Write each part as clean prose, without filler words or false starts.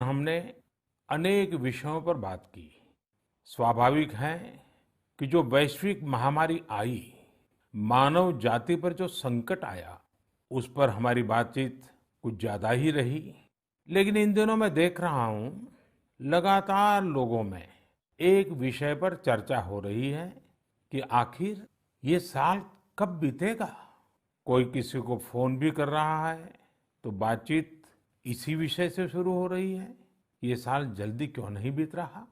हमने अनेक विषयों पर बात की। स्वाभाविक है कि जो वैश्विक महामारी आई, मानव जाति पर जो संकट आया, उस पर हमारी बातचीत कुछ ज्यादा ही रही। लेकिन इन दिनों मैं देख रहा हूं, लगातार लोगों में एक विषय पर चर्चा हो रही है कि आखिर ये साल कब बीतेगा। कोई किसी को फोन भी कर रहा है तो बातचीत इसी विषय से शुरू हो रही है। ये साल जल्दी क्यों नहीं बीत रहा।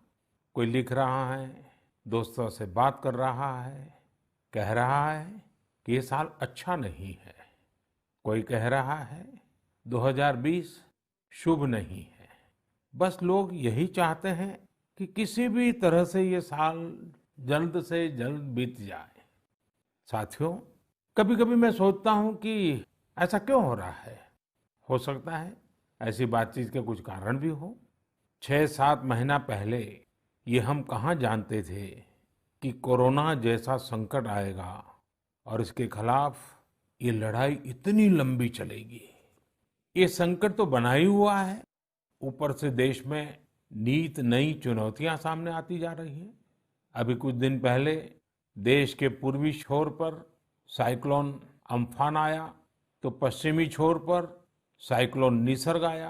कोई लिख रहा है, दोस्तों से बात कर रहा है, कह रहा है कि ये साल अच्छा नहीं है। कोई कह रहा है 2020 शुभ नहीं है। बस लोग यही चाहते हैं कि किसी भी तरह से ये साल जल्द से जल्द बीत जाए। साथियों, कभी कभी मैं सोचता हूं कि ऐसा क्यों हो रहा है। हो सकता है ऐसी बातचीत के कुछ कारण भी हो। 6-7 महीना पहले ये हम कहाँ जानते थे कि कोरोना जैसा संकट आएगा और इसके खिलाफ ये लड़ाई इतनी लंबी चलेगी। ये संकट तो बना ही हुआ है, ऊपर से देश में नीत नई चुनौतियां सामने आती जा रही हैं। अभी कुछ दिन पहले देश के पूर्वी छोर पर साइक्लोन अम्फान आया, तो पश्चिमी छोर पर साइक्लोन निसर्ग आया।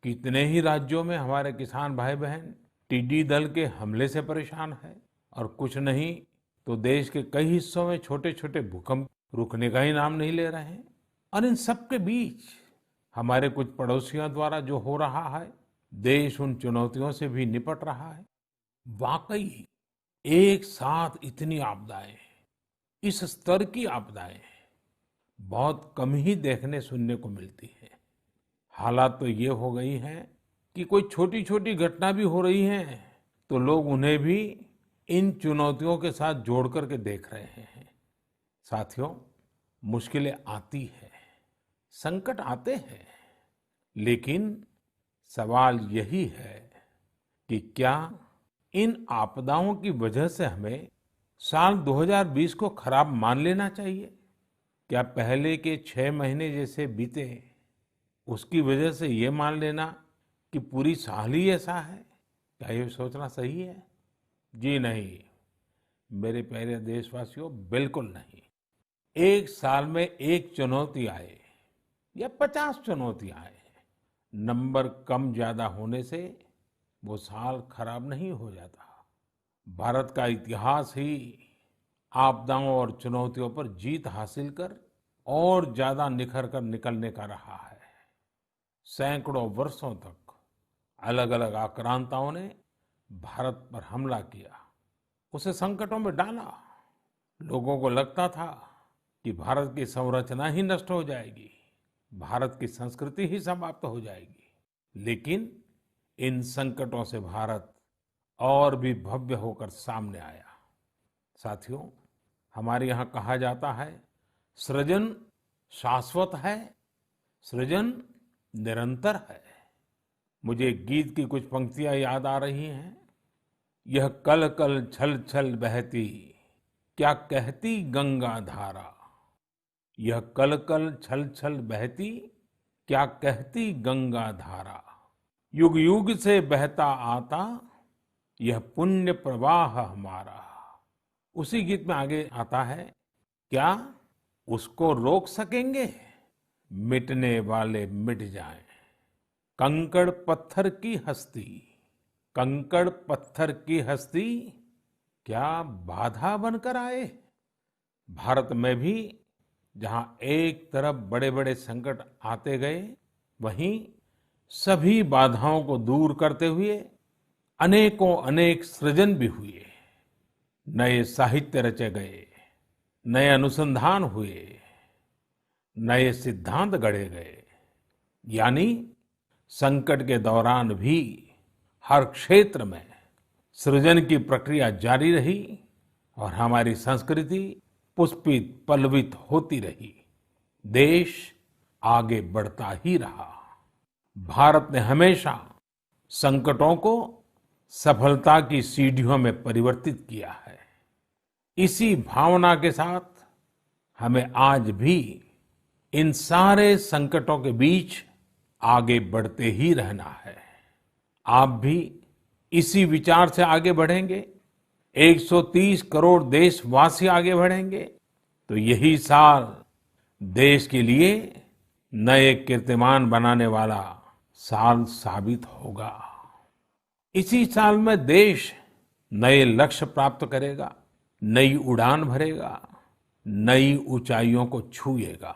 कितने ही राज्यों में हमारे किसान भाई बहन टिड्डी दल के हमले से परेशान है, और कुछ नहीं तो देश के कई हिस्सों में छोटे छोटे भूकंप रुकने का ही नाम नहीं ले रहे हैं। और इन सब के बीच हमारे कुछ पड़ोसियों द्वारा जो हो रहा है, देश उन चुनौतियों से भी निपट रहा है। वाकई एक साथ इतनी आपदाएं, इस स्तर की आपदाएं बहुत कम ही देखने सुनने को मिलती है। हालात तो ये हो गई हैं कि कोई छोटी छोटी घटना भी हो रही है तो लोग उन्हें भी इन चुनौतियों के साथ जोड़ करके देख रहे हैं। साथियों, मुश्किलें आती है, संकट आते हैं, लेकिन सवाल यही है कि क्या इन आपदाओं की वजह से हमें साल 2020 को खराब मान लेना चाहिए। क्या पहले के 6 महीने जैसे बीते, उसकी वजह से ये मान लेना कि पूरी साल ही ऐसा है, क्या ये सोचना सही है। जी नहीं, मेरे प्यारे देशवासियों, बिल्कुल नहीं। एक साल में एक चुनौती आए या 50 चुनौती आए, नंबर कम ज्यादा होने से वो साल खराब नहीं हो जाता। भारत का इतिहास ही आपदाओं और चुनौतियों पर जीत हासिल कर और ज्यादा निखर कर निकलने का रहा है। सैकड़ों वर्षों तक अलग अलग आक्रांताओं ने भारत पर हमला किया, उसे संकटों में डाला। लोगों को लगता था कि भारत की संरचना ही नष्ट हो जाएगी, भारत की संस्कृति ही समाप्त हो जाएगी। लेकिन इन संकटों से भारत और भी भव्य होकर सामने आया। साथियों, हमारे यहाँ कहा जाता है, सृजन शाश्वत है, सृजन निरंतर है। मुझे गीत की कुछ पंक्तियां याद आ रही हैं। यह कल कल छल छल बहती, क्या कहती गंगा धारा। यह कल कल छल छल बहती, क्या कहती गंगा धारा। युग युग से बहता आता, यह पुण्य प्रवाह हमारा। उसी गीत में आगे आता है, क्या उसको रोक सकेंगे, मिटने वाले मिट जाएं। कंकड़ पत्थर की हस्ती, कंकड़ पत्थर की हस्ती, क्या बाधा बनकर आए। भारत में भी जहां एक तरफ बड़े बड़े संकट आते गए, वहीं सभी बाधाओं को दूर करते हुए अनेकों अनेक सृजन भी हुए। नए साहित्य रचे गए, नए अनुसंधान हुए, नए सिद्धांत गढ़े गए। यानी संकट के दौरान भी हर क्षेत्र में सृजन की प्रक्रिया जारी रही और हमारी संस्कृति पुष्पित पल्लवित होती रही। देश आगे बढ़ता ही रहा। भारत ने हमेशा संकटों को सफलता की सीढ़ियों में परिवर्तित किया है। इसी भावना के साथ हमें आज भी इन सारे संकटों के बीच आगे बढ़ते ही रहना है। आप भी इसी विचार से आगे बढ़ेंगे, 130 करोड़ देशवासी आगे बढ़ेंगे, तो यही साल देश के लिए नए कीर्तिमान बनाने वाला साल साबित होगा। इसी साल में देश नए लक्ष्य प्राप्त करेगा, नई उड़ान भरेगा, नई ऊंचाइयों को छुएगा।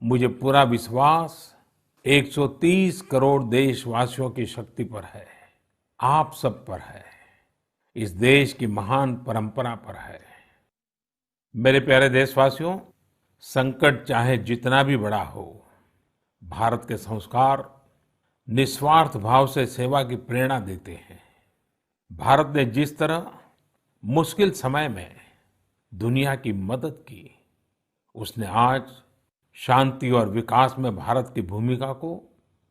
मुझे पूरा विश्वास 130 करोड़ देशवासियों की शक्ति पर है, आप सब पर है, इस देश की महान परंपरा पर है। मेरे प्यारे देशवासियों, संकट चाहे जितना भी बड़ा हो, भारत के संस्कार निस्वार्थ भाव से सेवा की प्रेरणा देते हैं। भारत ने जिस तरह मुश्किल समय में दुनिया की मदद की, उसने आज शांति और विकास में भारत की भूमिका को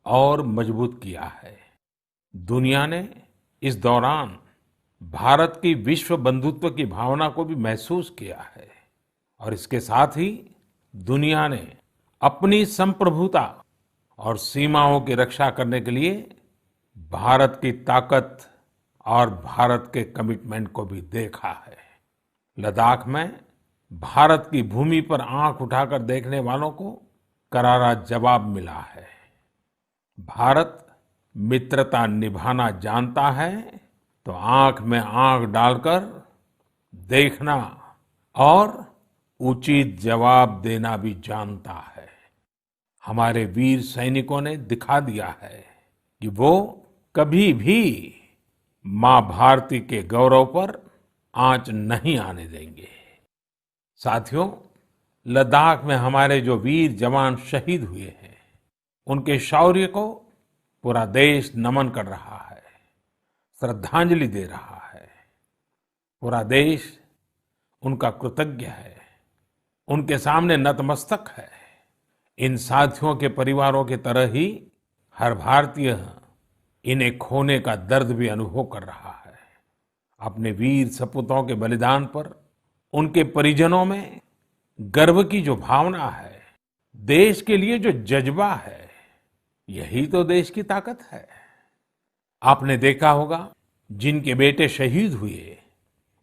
और मजबूत किया है। दुनिया ने इस दौरान भारत की विश्व बंधुत्व की भावना को भी महसूस किया है और इसके साथ ही दुनिया ने अपनी संप्रभुता और सीमाओं की रक्षा करने के लिए भारत की ताकत और भारत के कमिटमेंट को भी देखा है। लद्दाख में भारत की भूमि पर आंख उठाकर देखने वालों को करारा जवाब मिला है। भारत मित्रता निभाना जानता है तो आंख में आंख डालकर देखना और उचित जवाब देना भी जानता है। हमारे वीर सैनिकों ने दिखा दिया है कि वो कभी भी मां भारती के गौरव पर आंच नहीं आने देंगे। साथियों, लद्दाख में हमारे जो वीर जवान शहीद हुए हैं, उनके शौर्य को पूरा देश नमन कर रहा है, श्रद्धांजलि दे रहा है। पूरा देश उनका कृतज्ञ है, उनके सामने नतमस्तक है। इन साथियों के परिवारों की तरह ही हर भारतीय इन्हें खोने का दर्द भी अनुभव कर रहा है। अपने वीर सपूतों के बलिदान पर उनके परिजनों में गर्व की जो भावना है, देश के लिए जो जज्बा है, यही तो देश की ताकत है। आपने देखा होगा, जिनके बेटे शहीद हुए,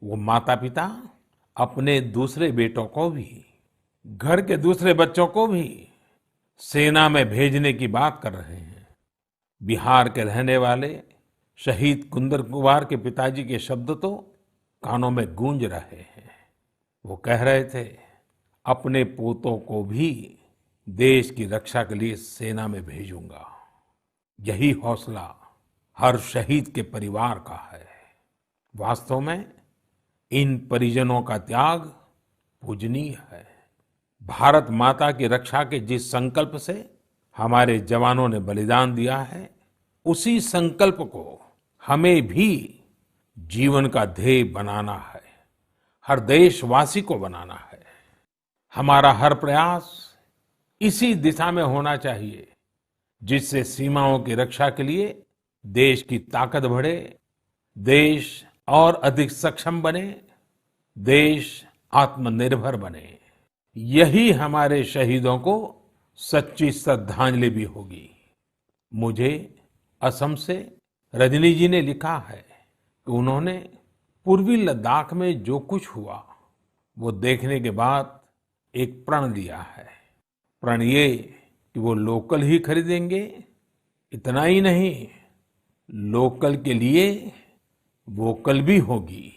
वो माता पिता अपने दूसरे बेटों को भी, घर के दूसरे बच्चों को भी सेना में भेजने की बात कर रहे हैं। बिहार के रहने वाले शहीद कुंदन कुमार के पिताजी के शब्द तो कानों में गूंज रहे हैं। वो कह रहे थे, अपने पोतों को भी देश की रक्षा के लिए सेना में भेजूंगा। यही हौसला हर शहीद के परिवार का है। वास्तव में इन परिजनों का त्याग पूजनीय है। भारत माता की रक्षा के जिस संकल्प से हमारे जवानों ने बलिदान दिया है, उसी संकल्प को हमें भी जीवन का ध्येय बनाना है, हर देशवासी को बनाना है। हमारा हर प्रयास इसी दिशा में होना चाहिए, जिससे सीमाओं की रक्षा के लिए देश की ताकत बढ़े, देश और अधिक सक्षम बने, देश आत्मनिर्भर बने। यही हमारे शहीदों को सच्ची श्रद्धांजलि भी होगी। मुझे असम से रजनी जी ने लिखा है कि उन्होंने पूर्वी लद्दाख में जो कुछ हुआ, वो देखने के बाद एक प्रण लिया है। प्रण ये कि वो लोकल ही खरीदेंगे, इतना ही नहीं, लोकल के लिए वोकल भी होगी।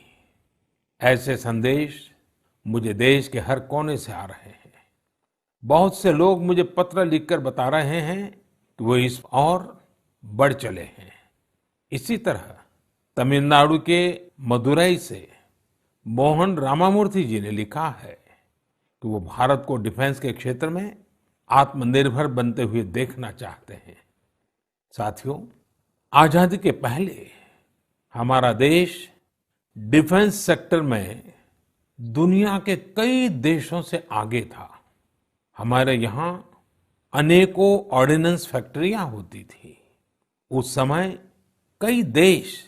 ऐसे संदेश मुझे देश के हर कोने से आ रहे हैं। बहुत से लोग मुझे पत्र लिखकर बता रहे हैं कि वो इस और बढ़ चले हैं। इसी तरह तमिलनाडु के मदुरई से मोहन रामामूर्ति जी ने लिखा है कि वो भारत को डिफेंस के क्षेत्र में आत्मनिर्भर बनते हुए देखना चाहते हैं। साथियों, आजादी के पहले हमारा देश डिफेंस सेक्टर में दुनिया के कई देशों से आगे था। हमारे यहाँ अनेकों ऑर्डिनेंस फैक्ट्रियां होती थी। उस समय कई देश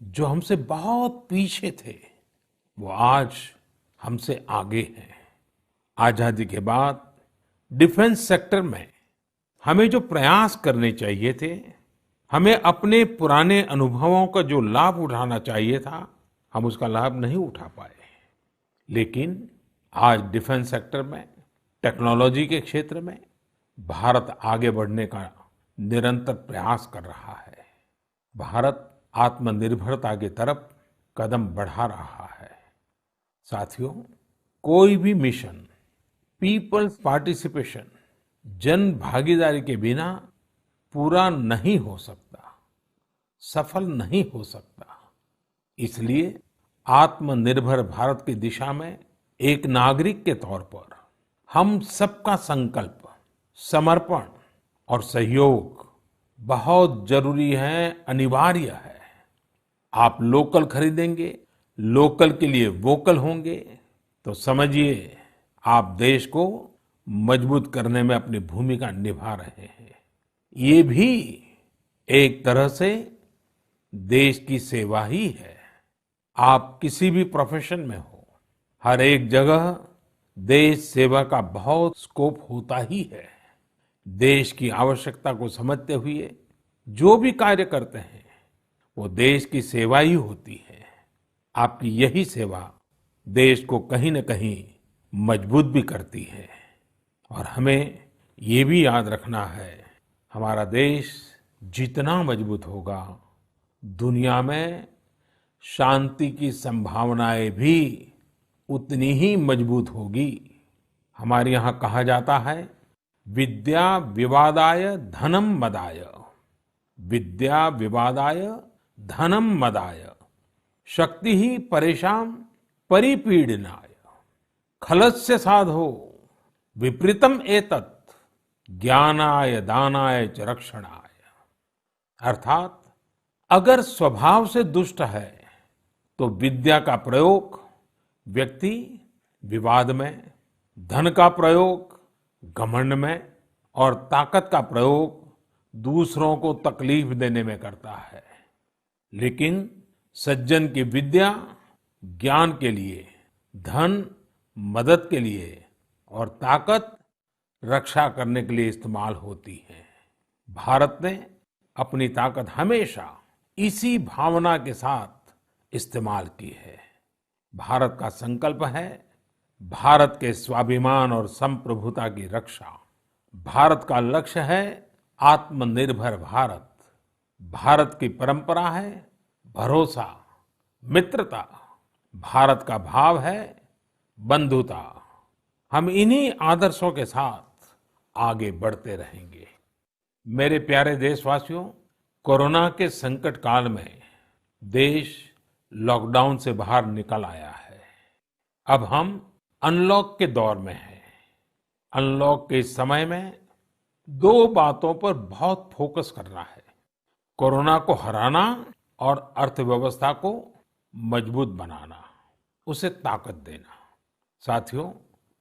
जो हमसे बहुत पीछे थे, वो आज हमसे आगे हैं। आजादी के बाद डिफेंस सेक्टर में हमें जो प्रयास करने चाहिए थे, हमें अपने पुराने अनुभवों का जो लाभ उठाना चाहिए था, हम उसका लाभ नहीं उठा पाए। लेकिन आज डिफेंस सेक्टर में, टेक्नोलॉजी के क्षेत्र में भारत आगे बढ़ने का निरंतर प्रयास कर रहा है। भारत आत्मनिर्भरता की तरफ कदम बढ़ा रहा है। साथियों, कोई भी मिशन पीपल्स पार्टिसिपेशन, जन भागीदारी के बिना पूरा नहीं हो सकता, सफल नहीं हो सकता। इसलिए आत्मनिर्भर भारत की दिशा में एक नागरिक के तौर पर हम सबका संकल्प, समर्पण और सहयोग बहुत जरूरी है, अनिवार्य है। आप लोकल खरीदेंगे, लोकल के लिए वोकल होंगे, तो समझिए आप देश को मजबूत करने में अपनी भूमिका निभा रहे हैं। ये भी एक तरह से देश की सेवा ही है। आप किसी भी प्रोफेशन में हो, हर एक जगह देश सेवा का बहुत स्कोप होता ही है। देश की आवश्यकता को समझते हुए जो भी कार्य करते हैं, वो देश की सेवा ही होती है। आपकी यही सेवा देश को कहीं न कहीं मजबूत भी करती है। और हमें ये भी याद रखना है, हमारा देश जितना मजबूत होगा, दुनिया में शांति की संभावनाएं भी उतनी ही मजबूत होगी। हमारे यहाँ कहा जाता है, विद्या विवादाय धनम मदाय, विद्या विवादाय धनम मदाय, शक्ति ही परेशान परिपीडनाय, खलस्य साधो विपरीतम एतत् ज्ञानाय दानाय च रक्षणाय। अर्थात अगर स्वभाव से दुष्ट है तो विद्या का प्रयोग व्यक्ति विवाद में, धन का प्रयोग घमंड में और ताकत का प्रयोग दूसरों को तकलीफ देने में करता है। लेकिन सज्जन की विद्या ज्ञान के लिए, धन मदद के लिए और ताकत रक्षा करने के लिए इस्तेमाल होती है। भारत ने अपनी ताकत हमेशा इसी भावना के साथ इस्तेमाल की है। भारत का संकल्प है भारत के स्वाभिमान और संप्रभुता की रक्षा। भारत का लक्ष्य है आत्मनिर्भर भारत। भारत की परंपरा है भरोसा, मित्रता। भारत का भाव है बंधुता। हम इन्हीं आदर्शों के साथ आगे बढ़ते रहेंगे। मेरे प्यारे देशवासियों, कोरोना के संकट काल में देश लॉकडाउन से बाहर निकल आया है। अब हम अनलॉक के दौर में हैं। अनलॉक के इस समय में दो बातों पर बहुत फोकस करना है: कोरोना को हराना और अर्थव्यवस्था को मजबूत बनाना, उसे ताकत देना। साथियों,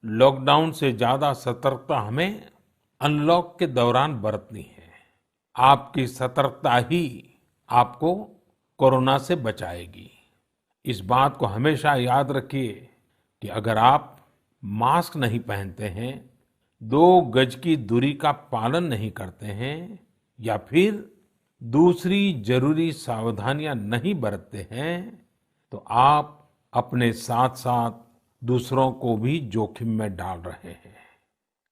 लॉकडाउन से ज्यादा सतर्कता हमें अनलॉक के दौरान बरतनी है। आपकी सतर्कता ही आपको कोरोना से बचाएगी। इस बात को हमेशा याद रखिए कि अगर आप मास्क नहीं पहनते हैं, 2 गज की दूरी का पालन नहीं करते हैं या फिर दूसरी जरूरी सावधानियां नहीं बरतते हैं, तो आप अपने साथ साथ दूसरों को भी जोखिम में डाल रहे हैं,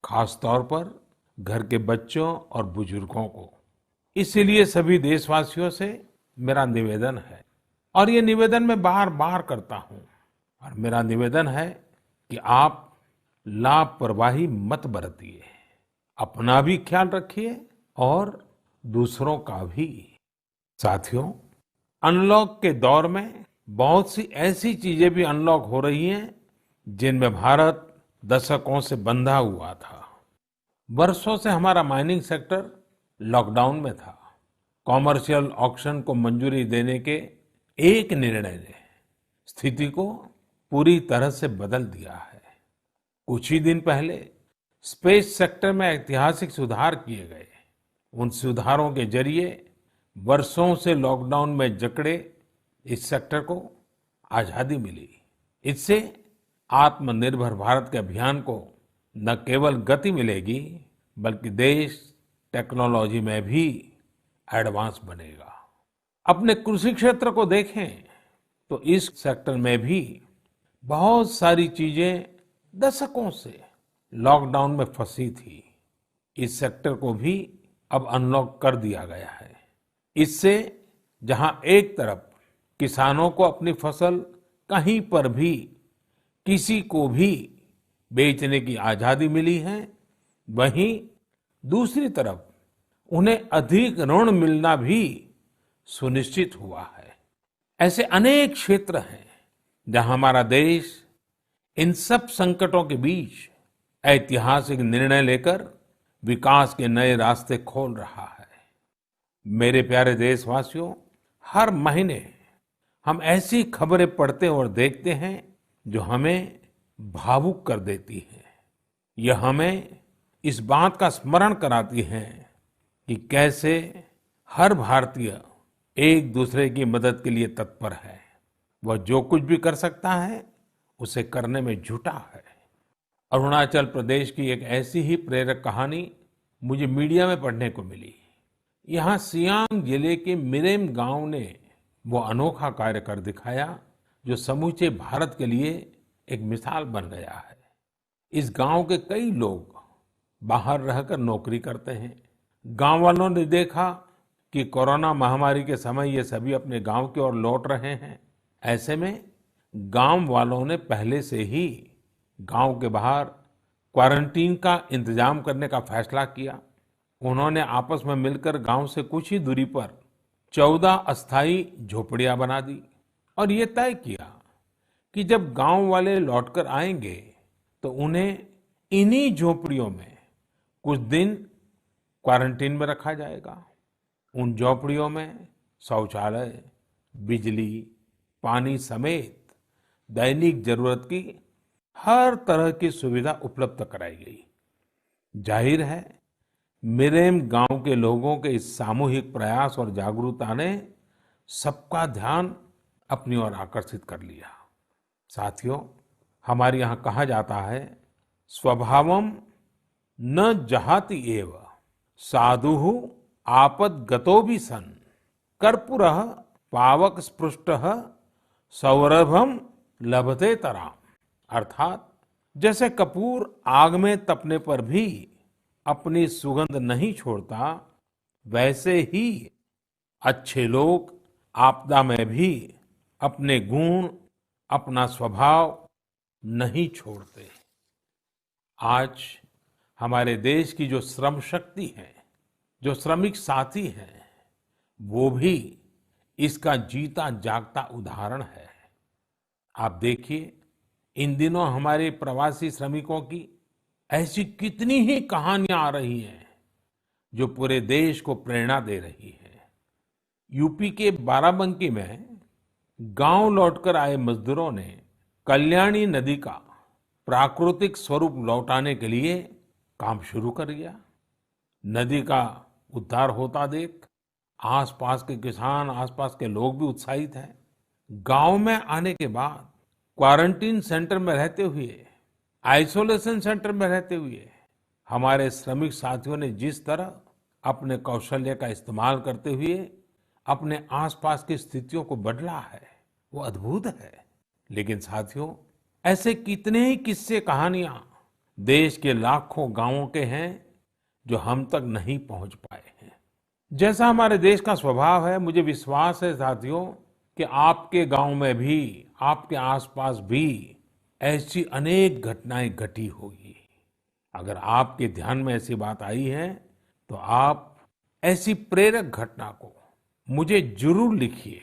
खास तौर पर घर के बच्चों और बुजुर्गों को। इसीलिए सभी देशवासियों से मेरा निवेदन है, और ये निवेदन मैं बार बार करता हूं, और मेरा निवेदन है कि आप लापरवाही मत बरतिए। अपना भी ख्याल रखिए और दूसरों का भी। साथियों, अनलॉक के दौर में बहुत सी ऐसी चीजें भी अनलॉक हो रही हैं जिनमें भारत दशकों से बंधा हुआ था। वर्षों से हमारा माइनिंग सेक्टर लॉकडाउन में था। कॉमर्शियल ऑक्शन को मंजूरी देने के एक निर्णय ने स्थिति को पूरी तरह से बदल दिया है। कुछ ही दिन पहले स्पेस सेक्टर में ऐतिहासिक सुधार किए गए। उन सुधारों के जरिए वर्षों से लॉकडाउन में जकड़े इस सेक्टर को आजादी मिली। इससे आत्मनिर्भर भारत के अभियान को न केवल गति मिलेगी, बल्कि देश टेक्नोलॉजी में भी एडवांस बनेगा। अपने कृषि क्षेत्र को देखें तो इस सेक्टर में भी बहुत सारी चीजें दशकों से लॉकडाउन में फंसी थी। इस सेक्टर को भी अब अनलॉक कर दिया गया है। इससे जहां एक तरफ किसानों को अपनी फसल कहीं पर भी किसी को भी बेचने की आजादी मिली है, वहीं दूसरी तरफ उन्हें अधिक ऋण मिलना भी सुनिश्चित हुआ है। ऐसे अनेक क्षेत्र हैं जहां हमारा देश इन सब संकटों के बीच ऐतिहासिक निर्णय लेकर विकास के नए रास्ते खोल रहा है। मेरे प्यारे देशवासियों, हर महीने हम ऐसी खबरें पढ़ते और देखते हैं जो हमें भावुक कर देती हैं। यह हमें इस बात का स्मरण कराती हैं कि कैसे हर भारतीय एक दूसरे की मदद के लिए तत्पर है। वह जो कुछ भी कर सकता है उसे करने में जुटा है। अरुणाचल प्रदेश की एक ऐसी ही प्रेरक कहानी मुझे मीडिया में पढ़ने को मिली। यहाँ सियांग जिले के मिरेम गांव ने वो अनोखा कार्य कर दिखाया जो समूचे भारत के लिए एक मिसाल बन गया है। इस गांव के कई लोग बाहर रहकर नौकरी करते हैं। गांव वालों ने देखा कि कोरोना महामारी के समय ये सभी अपने गांव की ओर लौट रहे हैं। ऐसे में गांव वालों ने पहले से ही गांव के बाहर क्वारंटीन का इंतजाम करने का फैसला किया। उन्होंने आपस में मिलकर गांव से कुछ ही दूरी पर 14 अस्थायी झोपड़ियां बना दी और ये तय किया कि जब गांव वाले लौटकर आएंगे तो उन्हें इन्हीं झोपड़ियों में कुछ दिन क्वारंटीन में रखा जाएगा। उन झोपड़ियों में शौचालय, बिजली, पानी समेत दैनिक जरूरत की हर तरह की सुविधा उपलब्ध कराई गई। जाहिर है, मिरेम गांव के लोगों के इस सामूहिक प्रयास और जागरूकता ने सबका ध्यान अपनी ओर आकर्षित कर लिया। साथियों, हमारे यहाँ कहा जाता है, स्वभावम न जहाति एव साधुः आपद्गतोऽपि सन् कर्पूरः पावक स्पृष्टः सौरभम लभतेतराम। अर्थात जैसे कपूर आग में तपने पर भी अपनी सुगंध नहीं छोड़ता, वैसे ही अच्छे लोग आपदा में भी अपने गुण, अपना स्वभाव नहीं छोड़ते। आज हमारे देश की जो श्रम शक्ति है, जो श्रमिक साथी हैं, वो भी इसका जीता जागता उदाहरण है। आप देखिए, इन दिनों हमारे प्रवासी श्रमिकों की ऐसी कितनी ही कहानियां आ रही हैं जो पूरे देश को प्रेरणा दे रही है। यूपी के बाराबंकी में गांव लौटकर आए मजदूरों ने कल्याणी नदी का प्राकृतिक स्वरूप लौटाने के लिए काम शुरू कर दिया। नदी का उद्धार होता देख आसपास के किसान, आसपास के लोग भी उत्साहित हैं। गांव में आने के बाद क्वारंटीन सेंटर में रहते हुए, आइसोलेशन सेंटर में रहते हुए हमारे श्रमिक साथियों ने जिस तरह अपने कौशल्य का इस्तेमाल करते हुए अपने आसपास की स्थितियों को बदला है, वो अद्भुत है। लेकिन साथियों, ऐसे कितने ही किस्से, कहानियां देश के लाखों गांवों के हैं जो हम तक नहीं पहुंच पाए हैं। जैसा हमारे देश का स्वभाव है, मुझे विश्वास है साथियों कि आपके गांव में भी, आपके आसपास भी ऐसी अनेक घटनाएं घटी होगी। अगर आपके ध्यान में ऐसी बात आई है तो आप ऐसी प्रेरक घटना को मुझे जरूर लिखिए।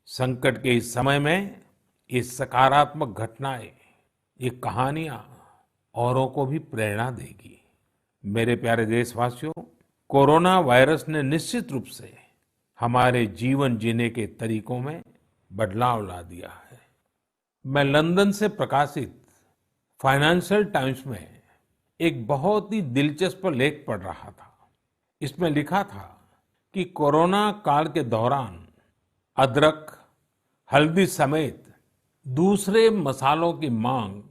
संकट के इस समय में ये सकारात्मक घटनाएं, ये कहानियां औरों को भी प्रेरणा देगी। मेरे प्यारे देशवासियों, कोरोना वायरस ने निश्चित रूप से हमारे जीवन जीने के तरीकों में बदलाव ला दिया है। मैं लंदन से प्रकाशित फाइनेंशियल टाइम्स में एक बहुत ही दिलचस्प लेख पढ़ रहा था। इसमें लिखा था कि कोरोना काल के दौरान अदरक, हल्दी समेत दूसरे मसालों की मांग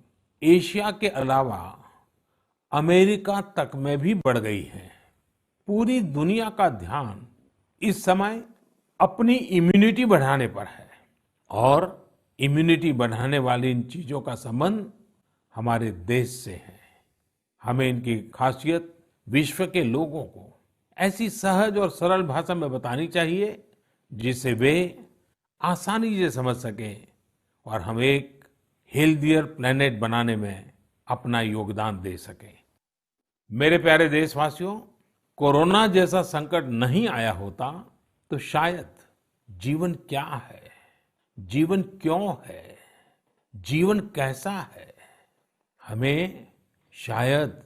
एशिया के अलावा अमेरिका तक में भी बढ़ गई है। पूरी दुनिया का ध्यान इस समय अपनी इम्यूनिटी बढ़ाने पर है और इम्यूनिटी बढ़ाने वाली इन चीजों का संबंध हमारे देश से है। हमें इनकी खासियत विश्व के लोगों को ऐसी सहज और सरल भाषा में बतानी चाहिए जिससे वे आसानी से समझ सकें और हम एक हेल्थियर प्लेनेट बनाने में अपना योगदान दे सकें। मेरे प्यारे देशवासियों, कोरोना जैसा संकट नहीं आया होता तो शायद जीवन क्या है, जीवन क्यों है, जीवन कैसा है, हमें शायद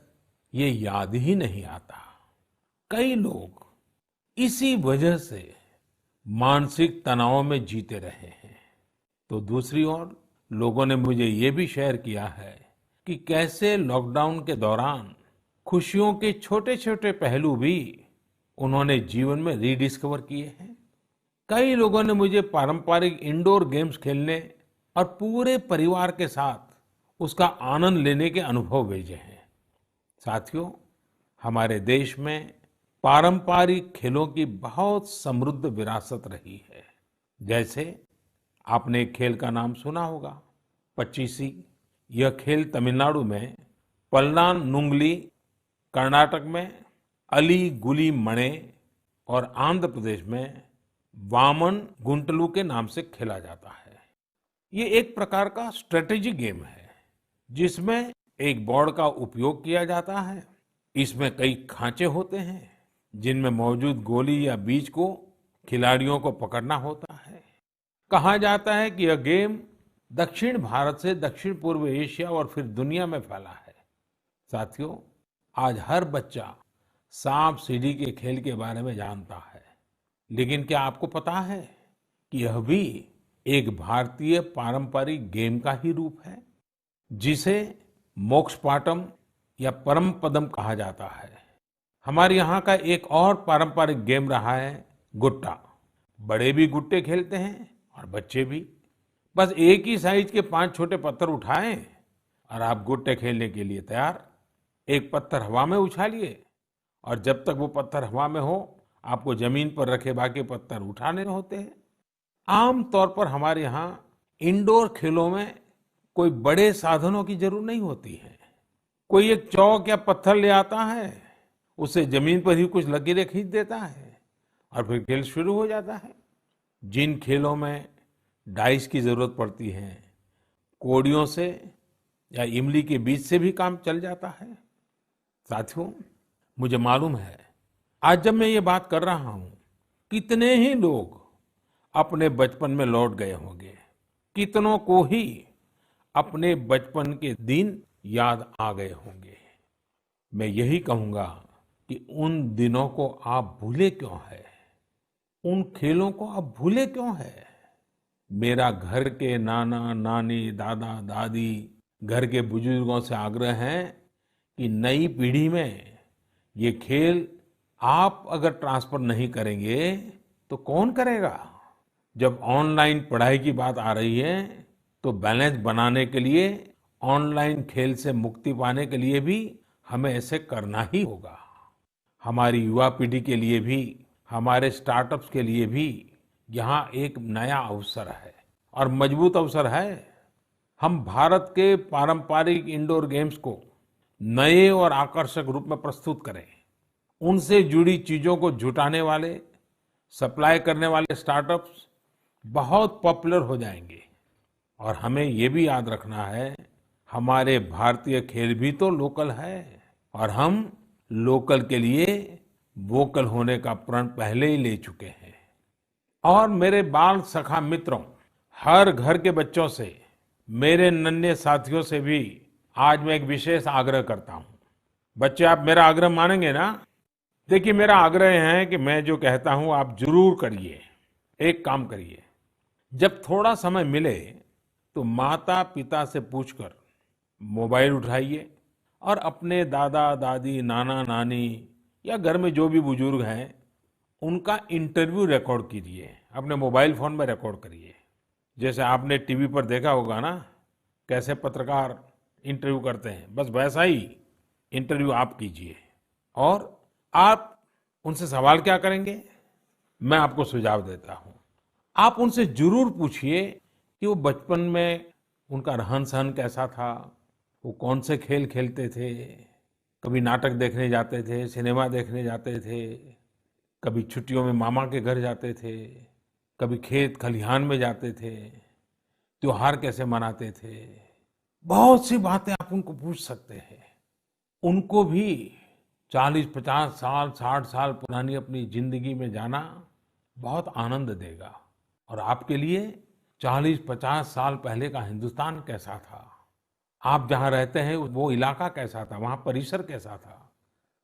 ये याद ही नहीं आता। कई लोग इसी वजह से मानसिक तनाव में जीते रहे हैं। तो दूसरी ओर लोगों ने मुझे ये भी शेयर किया है कि कैसे लॉकडाउन के दौरान खुशियों के छोटे छोटे पहलू भी उन्होंने जीवन में रीडिस्कवर किए हैं। कई लोगों ने मुझे पारंपरिक इंडोर गेम्स खेलने और पूरे परिवार के साथ उसका आनंद लेने के अनुभव भेजे हैं। साथियों, हमारे देश में पारंपरिक खेलों की बहुत समृद्ध विरासत रही है। जैसे आपने एक खेल का नाम सुना होगा, पचीसी। यह खेल तमिलनाडु में पल्लान्गुली, कर्नाटक में अली गुली मणे और आंध्र प्रदेश में वामन गुंटलू के नाम से खेला जाता है। ये एक प्रकार का स्ट्रेटेजी गेम है जिसमें एक बोर्ड का उपयोग किया जाता है। इसमें कई खांचे होते हैं जिनमें मौजूद गोली या बीज को खिलाड़ियों को पकड़ना होता है। कहा जाता है कि यह गेम दक्षिण भारत से दक्षिण पूर्व एशिया और फिर दुनिया में फैला है। साथियों, आज हर बच्चा सांप सीढ़ी के खेल के बारे में जानता है, लेकिन क्या आपको पता है कि यह भी एक भारतीय पारंपरिक गेम का ही रूप है जिसे मोक्ष पाटम या परम पदम कहा जाता है। हमारे यहाँ का एक और पारंपरिक गेम रहा है गुट्टा। बड़े भी गुट्टे खेलते हैं और बच्चे भी। बस एक ही साइज के 5 छोटे पत्थर उठाएं और आप गुट्टे खेलने के लिए तैयार। एक पत्थर हवा में उछालिए और जब तक वो पत्थर हवा में हो आपको जमीन पर रखे बाकी पत्थर उठाने होते हैं। आम तौर पर हमारे यहाँ इंडोर खेलों में कोई बड़े साधनों की जरूरत नहीं होती है। कोई एक चौक या पत्थर ले आता है, उसे जमीन पर ही कुछ लकीरें खींच देता है और फिर खेल शुरू हो जाता है। जिन खेलों में डाइस की जरूरत पड़ती है, कौड़ियों से या इमली के बीज से भी काम चल जाता है। साथियों, मुझे मालूम है आज जब मैं ये बात कर रहा हूं, कितने ही लोग अपने बचपन में लौट गए होंगे, कितनों को ही अपने बचपन के दिन याद आ गए होंगे। मैं यही कहूंगा कि उन दिनों को आप भूले क्यों है, उन खेलों को आप भूले क्यों है। मेरा घर के नाना नानी, दादा दादी, घर के बुजुर्गों से आग्रह है कि नई पीढ़ी में ये खेल आप अगर ट्रांसफर नहीं करेंगे तो कौन करेगा। जब ऑनलाइन पढ़ाई की बात आ रही है तो बैलेंस बनाने के लिए, ऑनलाइन खेल से मुक्ति पाने के लिए भी हमें ऐसे करना ही होगा। हमारी युवा पीढ़ी के लिए भी, हमारे स्टार्टअप्स के लिए भी यहाँ एक नया अवसर है और मजबूत अवसर है। हम भारत के पारंपरिक इंडोर गेम्स को नए और आकर्षक रूप में प्रस्तुत करें। उनसे जुड़ी चीजों को जुटाने वाले, सप्लाई करने वाले स्टार्टअप्स बहुत पॉपुलर हो जाएंगे। और हमें ये भी याद रखना है, हमारे भारतीय खेल भी तो लोकल है और हम लोकल के लिए वोकल होने का प्रण पहले ही ले चुके हैं। और मेरे बाल सखा मित्रों, हर घर के बच्चों से, मेरे नन्हे साथियों से भी आज मैं एक विशेष आग्रह करता हूं। बच्चे, आप मेरा आग्रह मानेंगे ना? देखिए, मेरा आग्रह है कि मैं जो कहता हूं आप जरूर करिए। एक काम करिए, जब थोड़ा समय मिले तो माता पिता से पूछकर मोबाइल उठाइए और अपने दादा दादी, नाना नानी या घर में जो भी बुजुर्ग हैं उनका इंटरव्यू रिकॉर्ड कीजिए। अपने मोबाइल फोन में रिकॉर्ड करिए। जैसे आपने टीवी पर देखा होगा ना, कैसे पत्रकार इंटरव्यू करते हैं, बस वैसा ही इंटरव्यू आप कीजिए। और आप उनसे सवाल क्या करेंगे? मैं आपको सुझाव देता हूँ। आप उनसे जरूर पूछिए कि वो बचपन में उनका रहन-सहन कैसा था, वो कौन से खेल खेलते थे, कभी नाटक देखने जाते थे, सिनेमा देखने जाते थे, कभी छुट्टियों में मामा के घर जाते थे, कभी खेत खलिहान में जाते थे, त्योहार कैसे मनाते थे। बहुत सी बातें आप उनको पूछ सकते हैं। उनको भी 40-50 साल, 60 साल पुरानी अपनी जिंदगी में जाना बहुत आनंद देगा। और आपके लिए 40-50 साल पहले का हिंदुस्तान कैसा था, आप जहां रहते हैं वो इलाका कैसा था, वहां परिसर कैसा था,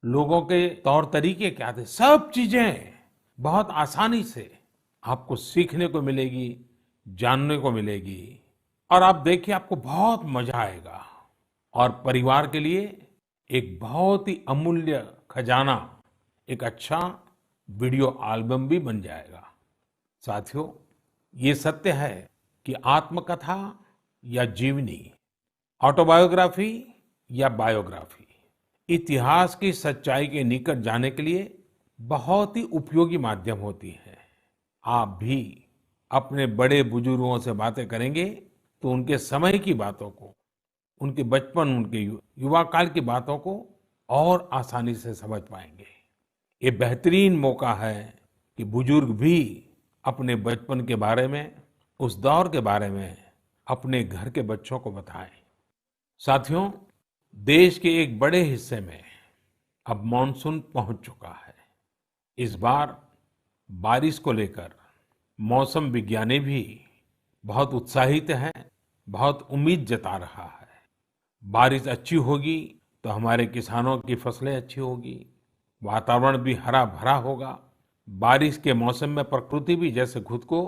लोगों के तौर तरीके क्या थे, सब चीजें बहुत आसानी से आपको सीखने को मिलेगी, जानने को मिलेगी। और आप देखिए आपको बहुत मजा आएगा। और परिवार के लिए एक बहुत ही अमूल्य खजाना, एक अच्छा वीडियो एल्बम भी बन जाएगा। साथियों, ये सत्य है कि आत्मकथा या जीवनी, ऑटोबायोग्राफी या बायोग्राफी, इतिहास की सच्चाई के निकट जाने के लिए बहुत ही उपयोगी माध्यम होती है। आप भी अपने बड़े बुजुर्गों से बातें करेंगे तो उनके समय की बातों को, उनके बचपन, उनके युवा काल की बातों को और आसानी से समझ पाएंगे। ये बेहतरीन मौका है कि बुजुर्ग भी अपने बचपन के बारे में, उस दौर के बारे में अपने घर के बच्चों को बताएं। साथियों, देश के एक बड़े हिस्से में अब मॉनसून पहुंच चुका है। इस बार बारिश को लेकर मौसम विज्ञानी भी बहुत उत्साहित हैं, बहुत उम्मीद जता रहा है। बारिश अच्छी होगी तो हमारे किसानों की फसलें अच्छी होगी, वातावरण भी हरा भरा होगा। बारिश के मौसम में प्रकृति भी जैसे खुद को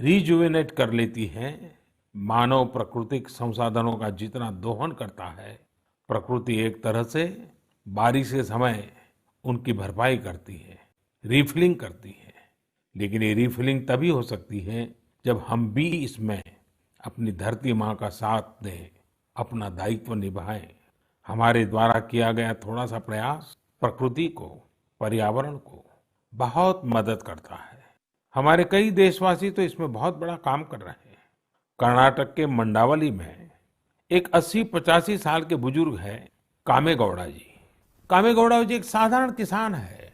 रिजुवेनेट कर लेती है। मानव प्राकृतिक संसाधनों का जितना दोहन करता है, प्रकृति एक तरह से बारिश के समय उनकी भरपाई करती है, रिफिलिंग करती है। लेकिन ये रिफिलिंग तभी हो सकती है जब हम भी इसमें अपनी धरती माँ का साथ दें, अपना दायित्व निभाएं। हमारे द्वारा किया गया थोड़ा सा प्रयास प्रकृति को, पर्यावरण को बहुत मदद करता है। हमारे कई देशवासी तो इसमें बहुत बड़ा काम कर रहे हैं। कर्नाटक के मंडावली में एक 80-85 साल के बुजुर्ग हैं कामेगौड़ा जी। कामेगौड़ा जी एक साधारण किसान है,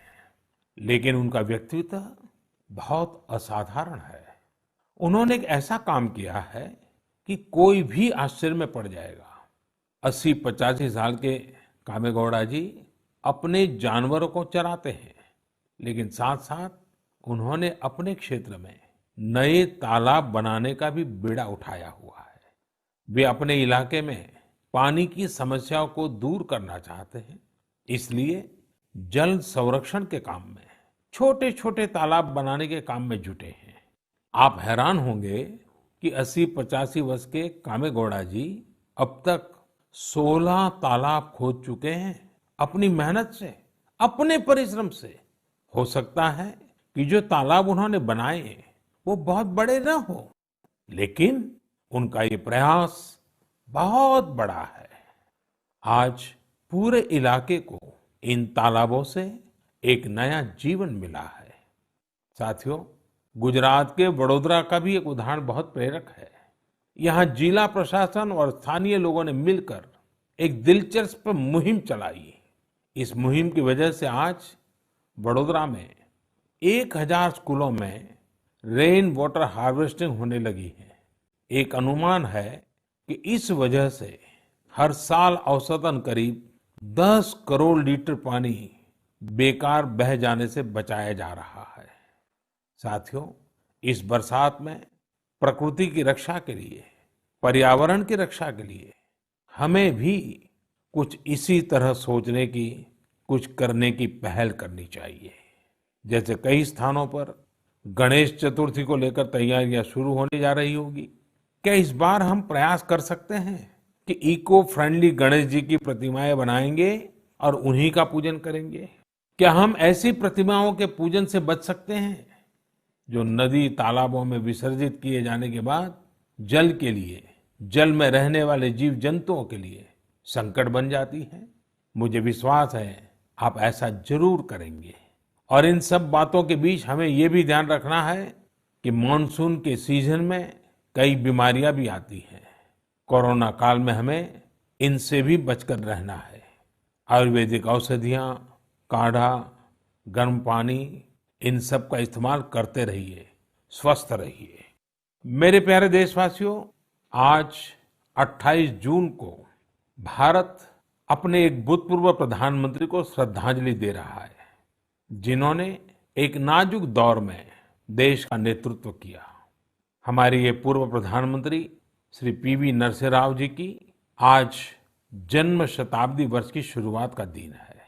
लेकिन उनका व्यक्तित्व बहुत असाधारण है। उन्होंने एक ऐसा काम किया है कि कोई भी आश्चर्य में पड़ जाएगा। 80-85 साल के कामेगौड़ा जी अपने जानवरों को चराते हैं, लेकिन साथ साथ उन्होंने अपने क्षेत्र में नए तालाब बनाने का भी बीड़ा उठाया हुआ है। वे अपने इलाके में पानी की समस्याओं को दूर करना चाहते हैं, इसलिए जल संरक्षण के काम में छोटे छोटे तालाब बनाने के काम में जुटे हैं। आप हैरान होंगे कि 80-85 वर्ष के कामेगौड़ा जी अब तक 16 तालाब खोद चुके हैं, अपनी मेहनत से, अपने परिश्रम से। हो सकता है कि जो तालाब उन्होंने बनाए वो बहुत बड़े न हो, लेकिन उनका ये प्रयास बहुत बड़ा है। आज पूरे इलाके को इन तालाबों से एक नया जीवन मिला है। साथियों, गुजरात के वडोदरा का भी एक उदाहरण बहुत प्रेरक है। यहाँ जिला प्रशासन और स्थानीय लोगों ने मिलकर एक दिलचस्प मुहिम चलाई। इस मुहिम की वजह से आज वडोदरा में 1000 स्कूलों में रेन वाटर हार्वेस्टिंग होने लगी है। एक अनुमान है कि इस वजह से हर साल औसतन करीब 10 करोड़ लीटर पानी बेकार बह जाने से बचाया जा रहा है। साथियों, इस बरसात में प्रकृति की रक्षा के लिए, पर्यावरण की रक्षा के लिए हमें भी कुछ इसी तरह सोचने की, कुछ करने की पहल करनी चाहिए। जैसे कई स्थानों पर गणेश चतुर्थी को लेकर तैयारियां शुरू होने जा रही होगी। क्या इस बार हम प्रयास कर सकते हैं कि इको फ्रेंडली गणेश जी की प्रतिमाएं बनाएंगे और उन्हीं का पूजन करेंगे? क्या हम ऐसी प्रतिमाओं के पूजन से बच सकते हैं जो नदी तालाबों में विसर्जित किए जाने के बाद जल के लिए, जल में रहने वाले जीव जंतुओं के लिए संकट बन जाती है? मुझे विश्वास है आप ऐसा जरूर करेंगे। और इन सब बातों के बीच हमें ये भी ध्यान रखना है कि मानसून के सीजन में कई बीमारियां भी आती हैं। कोरोना काल में हमें इनसे भी बचकर रहना है। आयुर्वेदिक औषधियां, काढ़ा, गर्म पानी, इन सब का इस्तेमाल करते रहिए, स्वस्थ रहिए। मेरे प्यारे देशवासियों, आज 28 जून को भारत अपने एक भूतपूर्व प्रधानमंत्री को श्रद्धांजलि दे रहा है, जिन्होंने एक नाजुक दौर में देश का नेतृत्व किया। हमारे ये पूर्व प्रधानमंत्री श्री पीवी नरसिम्हा राव जी की आज जन्म शताब्दी वर्ष की शुरुआत का दिन है।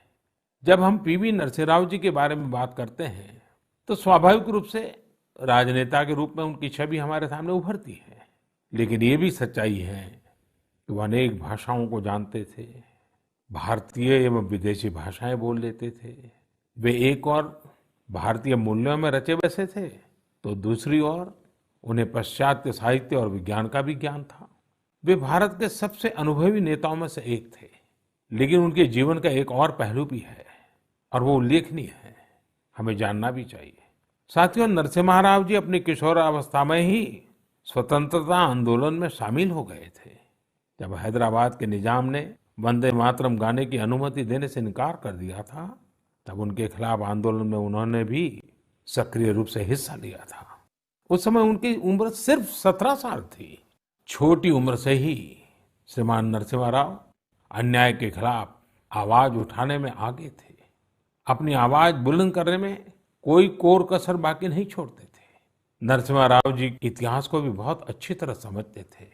जब हम पीवी नरसिम्हा राव जी के बारे में बात करते हैं तो स्वाभाविक रूप से राजनेता के रूप में उनकी छवि हमारे सामने उभरती है, लेकिन ये भी सच्चाई है कि वो अनेक भाषाओं को जानते थे, भारतीय एवं विदेशी भाषाएं बोल लेते थे। वे एक और भारतीय मूल्यों में रचे बसे थे, तो दूसरी ओर उन्हें पाश्चात्य साहित्य और विज्ञान का भी ज्ञान था। वे भारत के सबसे अनुभवी नेताओं में से एक थे, लेकिन उनके जीवन का एक और पहलू भी है और वो उल्लेखनीय है, हमें जानना भी चाहिए। साथियों, नरसिम्हा राव जी अपनी किशोरावस्था में ही स्वतंत्रता आंदोलन में शामिल हो गए थे। जब हैदराबाद के निजाम ने वंदे मातरम गाने की अनुमति देने से इनकार कर दिया था, तब उनके खिलाफ आंदोलन में उन्होंने भी सक्रिय रूप से हिस्सा लिया था। उस समय उनकी उम्र सिर्फ 17 साल थी। छोटी उम्र से ही श्रीमान नरसिम्हा राव अन्याय के खिलाफ आवाज उठाने में आगे थे। अपनी आवाज बुलंद करने में कोई कोर कसर बाकी नहीं छोड़ते थे। नरसिम्हा राव जी इतिहास को भी बहुत अच्छी तरह समझते थे।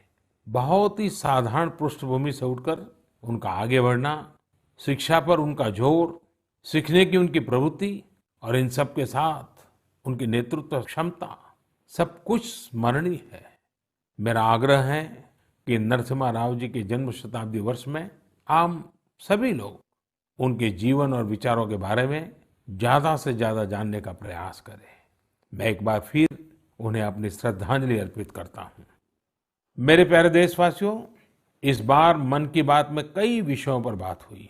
बहुत ही साधारण पृष्ठभूमि से उठकर उनका आगे बढ़ना, शिक्षा पर उनका जोर, सीखने की उनकी प्रवृत्ति और इन सब के साथ उनकी नेतृत्व क्षमता, सब कुछ स्मरणीय है। मेरा आग्रह है कि नरसिम्हा राव जी के जन्म शताब्दी वर्ष में हम सभी लोग उनके जीवन और विचारों के बारे में ज्यादा से ज्यादा जानने का प्रयास करें। मैं एक बार फिर उन्हें अपनी श्रद्धांजलि अर्पित करता हूं। मेरे प्यारे देशवासियों, इस बार मन की बात में कई विषयों पर बात हुई।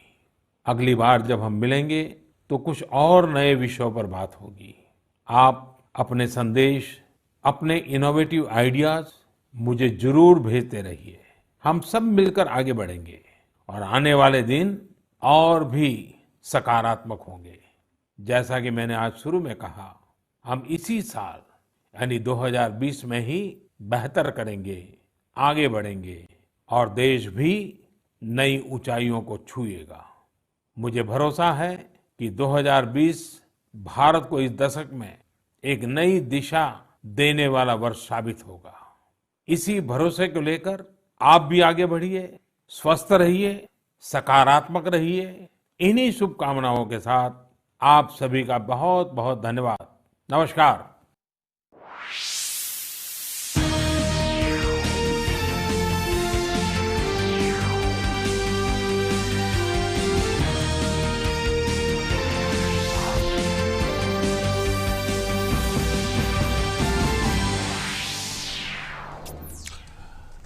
अगली बार जब हम मिलेंगे तो कुछ और नए विषयों पर बात होगी। आप अपने संदेश, अपने इनोवेटिव आइडियाज मुझे जरूर भेजते रहिए। हम सब मिलकर आगे बढ़ेंगे और आने वाले दिन और भी सकारात्मक होंगे। जैसा कि मैंने आज शुरू में कहा, हम इसी साल यानी 2020 में ही बेहतर करेंगे, आगे बढ़ेंगे और देश भी नई ऊंचाइयों को छुएगा। मुझे भरोसा है कि 2020 भारत को इस दशक में एक नई दिशा देने वाला वर्ष साबित होगा। इसी भरोसे को लेकर आप भी आगे बढ़िए, स्वस्थ रहिए, सकारात्मक रहिए। इन्हीं शुभकामनाओं के साथ आप सभी का बहुत बहुत धन्यवाद। नमस्कार।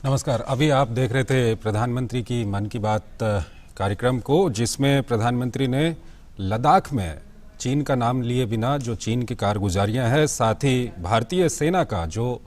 नमस्कार। अभी आप देख रहे थे प्रधानमंत्री की मन की बात कार्यक्रम को, जिसमें प्रधानमंत्री ने लद्दाख में चीन का नाम लिए बिना जो चीन की कारगुजारियां हैं, साथ ही भारतीय सेना का जो